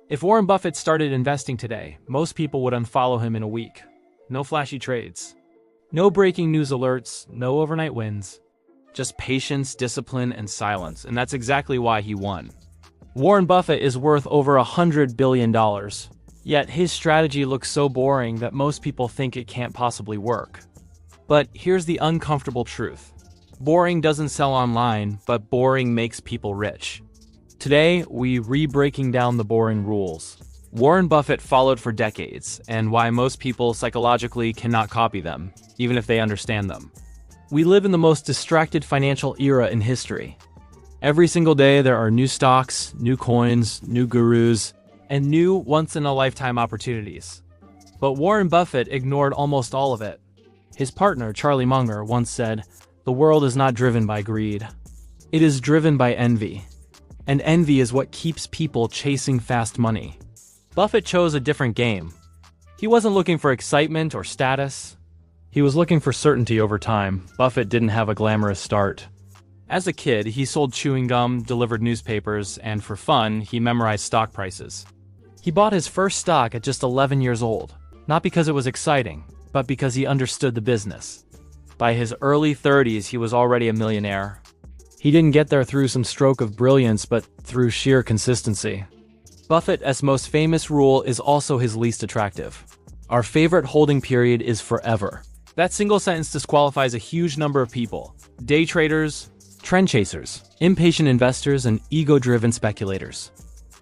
If Warren Buffett started investing today, most people would unfollow him in a week. No flashy trades. No breaking news alerts, no overnight wins. Just patience, discipline, and silence, and that's exactly why he won. Warren Buffett is worth over $100 billion. Yet his strategy looks so boring that most people think it can't possibly work. But here's the uncomfortable truth. Boring doesn't sell online, but boring makes people rich. Today, we re-breaking down the boring rules. Warren Buffett followed for decades, and why most people psychologically cannot copy them, even if they understand them. We live in the most distracted financial era in history. Every single day there are new stocks, new coins, new gurus, and new once-in-a-lifetime opportunities. But Warren Buffett ignored almost all of it. His partner, Charlie Munger, once said, "The world is not driven by greed. It is driven by envy. And envy is what keeps people chasing fast money." Buffett chose a different game. He wasn't looking for excitement or status. He was looking for certainty over time. Buffett didn't have a glamorous start. As a kid, he sold chewing gum, delivered newspapers, and for fun, he memorized stock prices. He bought his first stock at just 11 years old, not because it was exciting, but because he understood the business. By his early 30s, he was already a millionaire. He didn't get there through some stroke of brilliance, but through sheer consistency. Buffett's most famous rule is also his least attractive. Our favorite holding period is forever. That single sentence disqualifies a huge number of people. Day traders, trend chasers, impatient investors, and ego-driven speculators.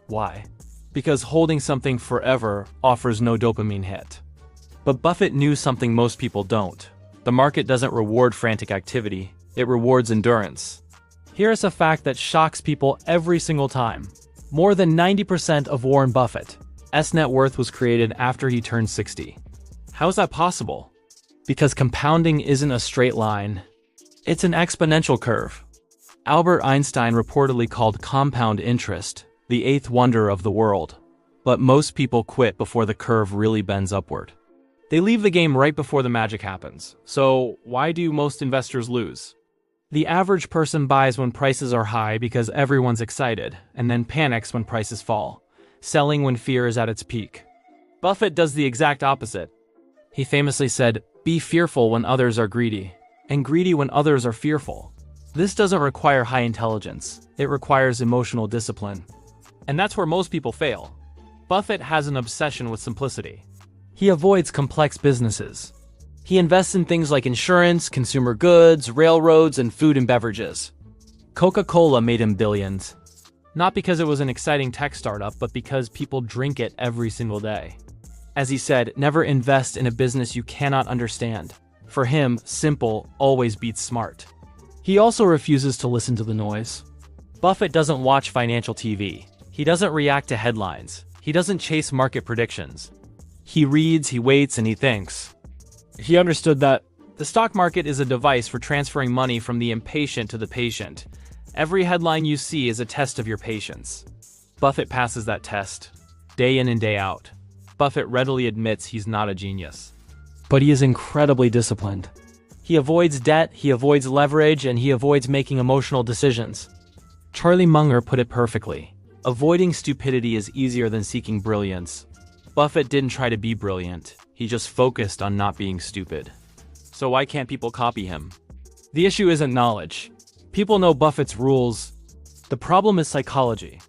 Why? Because holding something forever offers no dopamine hit. But Buffett knew something most people don't. The market doesn't reward frantic activity, it rewards endurance. Here's a fact that shocks people every single time. More than 90% of Warren Buffett's net worth was created after he turned 60. How is that possible? Because compounding isn't a straight line. It's an exponential curve. Albert Einstein reportedly called compound interest the eighth wonder of the world. But most people quit before the curve really bends upward. They leave the game right before the magic happens. So why do most investors lose? The average person buys when prices are high because everyone's excited, and then panics when prices fall, selling when fear is at its peak. Buffett does the exact opposite. He famously said, "Be fearful when others are greedy, and greedy when others are fearful." This doesn't require high intelligence, it requires emotional discipline. And that's where most people fail. Buffett has an obsession with simplicity. He avoids complex businesses. He invests in things like insurance, consumer goods, railroads, and food and beverages. Coca-Cola made him billions. Not because it was an exciting tech startup, but because people drink it every single day. As he said, never invest in a business you cannot understand. For him, simple always beats smart. He also refuses to listen to the noise. Buffett doesn't watch financial TV. He doesn't react to headlines. He doesn't chase market predictions. He reads, he waits, and he thinks. He understood that the stock market is a device for transferring money from the impatient to the patient. Every headline you see is a test of your patience. Buffett passes that test, day in and day out. Buffett readily admits he's not a genius. But he is incredibly disciplined. He avoids debt, he avoids leverage, and he avoids making emotional decisions. Charlie Munger put it perfectly. Avoiding stupidity is easier than seeking brilliance. Buffett didn't try to be brilliant. He just focused on not being stupid. So why can't people copy him? The issue isn't knowledge. People know Buffett's rules. The problem is psychology.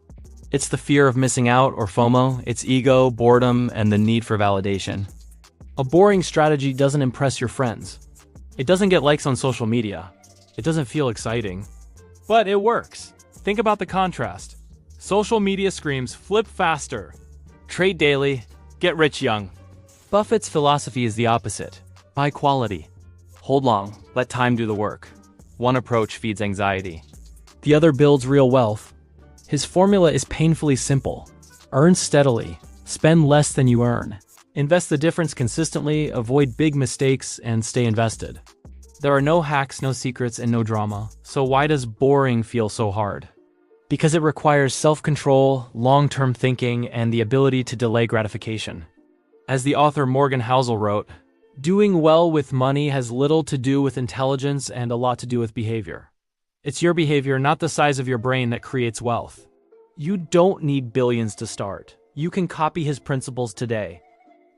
It's the fear of missing out or FOMO, it's ego, boredom, and the need for validation. A boring strategy doesn't impress your friends. It doesn't get likes on social media. It doesn't feel exciting. But it works. Think about the contrast. Social media screams, flip faster. Trade daily, get rich young. Buffett's philosophy is the opposite. Buy quality. Hold long, let time do the work. One approach feeds anxiety. The other builds real wealth. His formula is painfully simple. Earn steadily. Spend less than you earn. Invest the difference consistently, avoid big mistakes, and stay invested. There are no hacks, no secrets, and no drama. So why does boring feel so hard? Because it requires self-control, long-term thinking, and the ability to delay gratification. As the author Morgan Housel wrote, doing well with money has little to do with intelligence and a lot to do with behavior. It's your behavior, not the size of your brain, that creates wealth. You don't need billions to start. You can copy his principles today.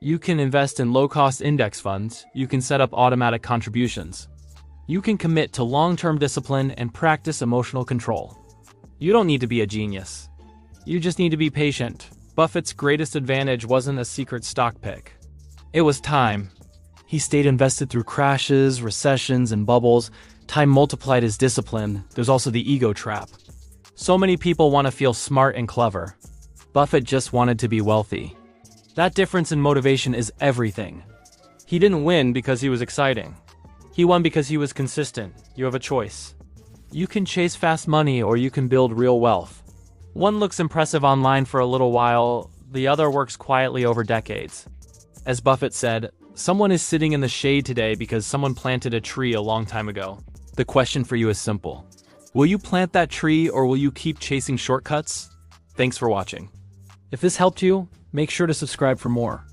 You can invest in low-cost index funds. You can set up automatic contributions. You can commit to long-term discipline and practice emotional control. You don't need to be a genius. You just need to be patient. Buffett's greatest advantage wasn't a secret stock pick. It was time. He stayed invested through crashes, recessions, and bubbles. Time multiplied his discipline. There's also the ego trap. So many people want to feel smart and clever. Buffett just wanted to be wealthy. That difference in motivation is everything. He didn't win because he was exciting. He won because he was consistent. You have a choice. You can chase fast money or you can build real wealth. One looks impressive online for a little while, the other works quietly over decades. As Buffett said, someone is sitting in the shade today because someone planted a tree a long time ago. The question for you is simple. Will you plant that tree or will you keep chasing shortcuts? Thanks for watching. If this helped you, make sure to subscribe for more.